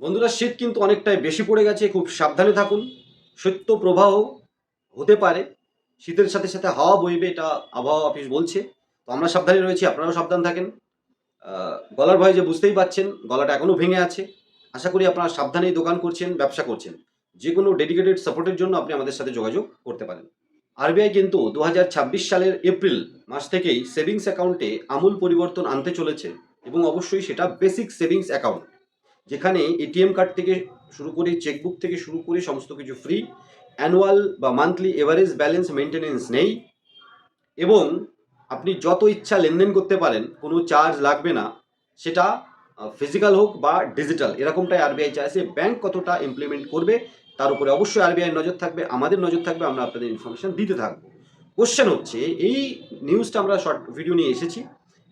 বন্ধুরা, শীত কিন্তু অনেকটাই বেশি পড়ে গেছে। খুব সাবধানে থাকুন। শৈত্য প্রবাহ হতে পারে। শীতের সাথে সাথে হাওয়া বইবে, এটা আবহাওয়া অফিস বলছে। তো আমরা সাবধানে রয়েছি, আপনারাও সাবধান থাকেন। গলার ভয় যে বুঝতেই পারছেন, গলাটা এখনো ভেঙে আছে। আশা করি আপনারা সাবধানেই দোকান করছেন, ব্যবসা করছেন। যেকোনো ডেডিকেটেড সাপোর্টের জন্য আপনি আমাদের সাথে যোগাযোগ করতে পারেন। আরবিআই কিন্তু ২০২৬ সালের এপ্রিল মাস থেকেই সেভিংস অ্যাকাউন্টে আমূল পরিবর্তন আনতে চলেছে, এবং অবশ্যই সেটা বেসিক সেভিংস অ্যাকাউন্ট। যেখানে এটিএম কার্ড থেকে শুরু করে, চেকবুক থেকে শুরু করে সমস্ত কিছু ফ্রি। অ্যানুয়াল বা মান্থলি এভারেজ ব্যালেন্স মেনটেনেন্স নেই, এবং আপনি যত ইচ্ছা লেনদেন করতে পারেন, কোনো চার্জ লাগবে না। সেটা ফিজিক্যাল হোক বা ডিজিটাল, এরকমটাই আরবিআই চাইছে। ব্যাংক কতটা ইমপ্লিমেন্ট করবে তার উপরে অবশ্যই আরবিআই নজর থাকবে, আমাদের নজর থাকবে, আমরা আপনাদের ইনফরমেশন দিতে থাকবো। কোশ্চেন হচ্ছে, এই নিউজটা আমরা শর্ট ভিডিও নিয়ে এসেছি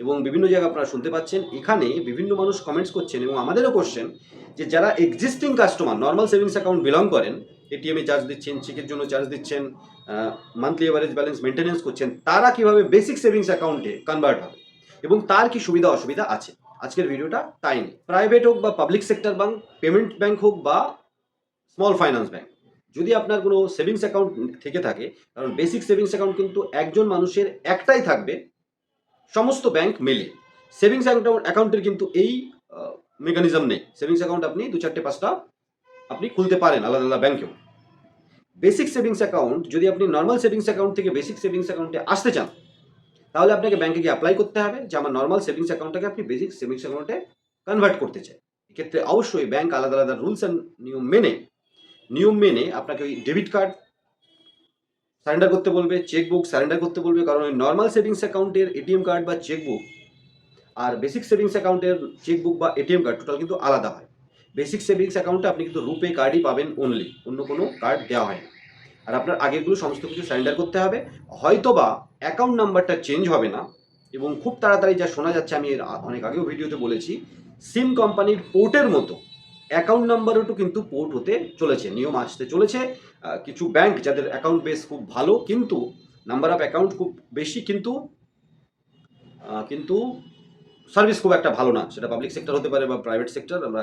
এবং বিভিন্ন জায়গায় আপনারা শুনতে পাচ্ছেন। এখানে বিভিন্ন মানুষ কমেন্টস করছেন, এবং আমাদেরও কোশ্চেন যে যারা existing customer normal savings account belong করেন, এটিএমে চার্জ দিচ্ছেন, চেকের জন্য চার্জ দিচ্ছেন, মান্থলি এভারেজ ব্যালেন্স মেনটেনেন্স করছেন, তারা কিভাবে বেসিক সেভিংস অ্যাকাউন্টে কনভার্ট হবে এবং তার কি সুবিধা অসুবিধা আছে। আজকের ভিডিওটা তাই নিয়ে। প্রাইভেট হোক বা public sector bank, payment bank হোক বা স্মল ফাইন্যান্স ব্যাংক, যদি আপনার কোনো সেভিংস অ্যাকাউন্ট থেকে থাকে, কারণ বেসিক সেভিংস অ্যাকাউন্ট কিন্তু একজন মানুষের একটাই থাকবে সমস্ত ব্যাংক মিলে। সেভিংস অ্যাকাউন্টের কিন্তু এই মেকানিজম নেই। সেভিংস অ্যাকাউন্ট আপনি 2-4-5টা আপনি খুলতে পারেন আলাদা আলাদা ব্যাংকেও। বেসিক সেভিংস অ্যাকাউন্ট, যদি আপনি নর্মাল সেভিংস অ্যাকাউন্ট থেকে বেসিক সেভিংস অ্যাকাউন্টে আসতে চান, তাহলে আপনাকে ব্যাংকে গিয়ে অ্যাপ্লাই করতে হবে যে আমার নর্মাল সেভিংস অ্যাকাউন্টটাকে আপনি বেসিক সেভিংস অ্যাকাউন্টে কনভার্ট করতে চাই। এক্ষেত্রে অবশ্যই ব্যাংক আলাদা আলাদা রুলস অ্যান্ড নিয়ম মেনে আপনাকে ওই ডেবিট কার্ড সারেন্ডার করতে বলবে, চেকবুক সারেন্ডার করতে বলবে। কারণ ওই নর্মাল সেভিংস অ্যাকাউন্টের এটিএম কার্ড বা চেকবুক আর বেসিক সেভিংস অ্যাকাউন্টের চেকবুক বা এটিএম কার্ড টোটাল কিন্তু আলাদা হয়। বেসিক সেভিংস অ্যাকাউন্টে আপনি কিন্তু রুপে কার্ডই পাবেন অনলি, অন্য কোনো কার্ড দেওয়া হয় না। আর আপনার আগেরগুলো সমস্ত কিছু সারেন্ডার করতে হবে। হয়তোবা অ্যাকাউন্ট নাম্বারটা চেঞ্জ হবে না, এবং খুব তাড়াতাড়ি যা শোনা যাচ্ছে, আমি এর অনেক আগেও ভিডিওতে বলেছি, সিম কোম্পানির পোর্টের মতো অ্যাকাউন্ট নাম্বারও কিন্তু পোর্ট হতে চলেছে, নিয়ম আসতে চলেছে। কিছু ব্যাংক যাদের অ্যাকাউন্ট বেস খুব ভালো, কিন্তু নাম্বার অফ অ্যাকাউন্ট খুব বেশি, কিন্তু কিন্তু সার্ভিস খুব একটা ভালো না, সেটা পাবলিক সেক্টর হতে পারে বা প্রাইভেট সেক্টর, আমরা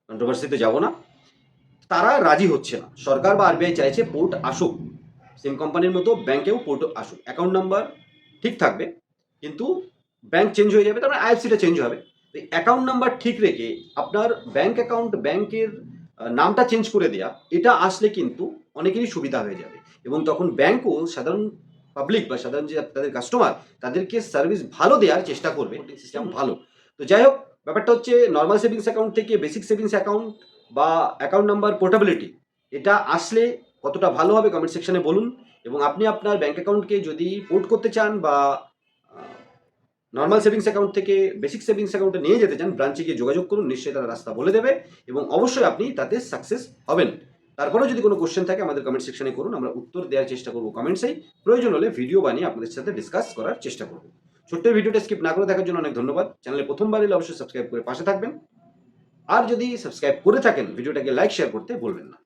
কন্ট্রোভার্সিতে যাব না। তারা রাজি হচ্ছে না। সরকার বা আরবিআই চাইছে পোর্ট আসুক, সিম কোম্পানির মতো ব্যাংকেও পোর্ট আসুক। অ্যাকাউন্ট নাম্বার ঠিক থাকবে, কিন্তু ব্যাংক চেঞ্জ হয়ে যাবে, তারপরে আইএফসিটা চেঞ্জ হবে। তো অ্যাকাউন্ট নাম্বার ঠিক রেখে আপনার ব্যাংকের নামটা চেঞ্জ করে দেওয়া, এটা আসলে কিন্তু অনেকেরই সুবিধা হয়ে যাবে, এবং তখন ব্যাংকও সাধারণ পাবলিক বা সাধারণ যে তাদের কাস্টমার, তাদেরকে সার্ভিস ভালো দেওয়ার চেষ্টা করবে। সিস্টেম ভালো। তো যাই হোক, ব্যাপারটা হচ্ছে নর্মাল সেভিংস অ্যাকাউন্ট থেকে বেসিক সেভিংস অ্যাকাউন্ট বা অ্যাকাউন্ট নাম্বার পোর্টেবিলিটি, এটা আসলে কতটা ভালো হবে কমেন্ট সেকশনে বলুন। এবং আপনি আপনার ব্যাংক অ্যাকাউন্টকে যদি পোর্ট করতে চান বা নর্মাল সেভিংস অ্যাকাউন্ট থেকে বেসিক সেভিংস অ্যাকাউন্টে নিয়ে যেতে চান, ব্রাঞ্চে গিয়ে যোগাযোগ করুন, নিশ্চয়ই তারা রাস্তা বলে দেবে, এবং অবশ্যই আপনি তাতে সাকসেস হবেন। তারপরেও যদি কোনো কোশ্চেন থাকে আমাদের কমেন্ট সেকশনে করুন, আমরা উত্তর দেওয়ার চেষ্টা করবো কমেন্টসেই। প্রয়োজন হলে ভিডিও বানিয়ে আপনাদের সাথে ডিসকাস করার চেষ্টা করবো। ছোট্ট ভিডিওটা স্কিপ না করে দেখার জন্য অনেক ধন্যবাদ। চ্যানেলে প্রথমবার এলে অবশ্যই সাবস্ক্রাইব করে পাশে থাকবেন, আর যদি সাবস্ক্রাইব করে থাকেন ভিডিওটাকে লাইক শেয়ার করতে ভুলবেন না।